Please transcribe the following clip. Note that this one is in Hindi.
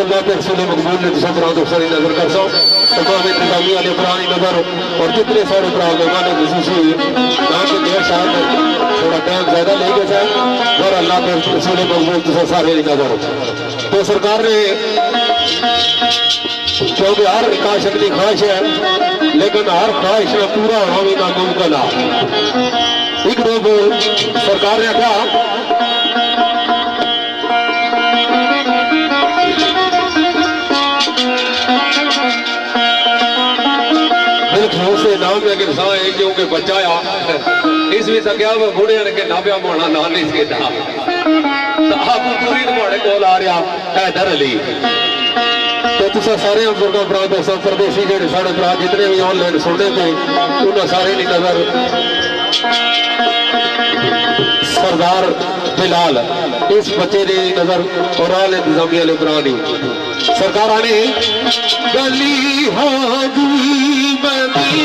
अल्लाह के रसूल मकबूल ने सब रात अफसरी नजर कर सो तमाम इंतजामी वाले पुरानी नजर और जितने सारे प्रोग्राम ने खसूसी यहाँ के देर साहब थोड़ा टाइम ज्यादा ले गए थे और अल्लाह के रसूल मकबूल तो सारे नजर तो सरकार ने क्योंकि हर काश अपनी ख्वाहिश है लेकिन हर ख्वाहिश में पूरा होना भी नामुमकिन है। एक रोज सरकार ने कहा से नाम लेकिन साए क्योंकि बचाया इस भी सकिया मैं बूढ़े के नाबिया बोना ना नहीं सकता तो आप पूरी तुम्हारे कोल आ रहा हैदर अली तो तुसा सारे बुजुर्गों भरा दोस्तों परदेसी जेडे साढ़े भरा जितने भी ऑनलाइन सुनने थे उन्होंने सारे की नजर सरदार बिलाल इस बच्चे की नजर और आल इंतजामिया ने पुरानी सरकार ने गली हाजी बनी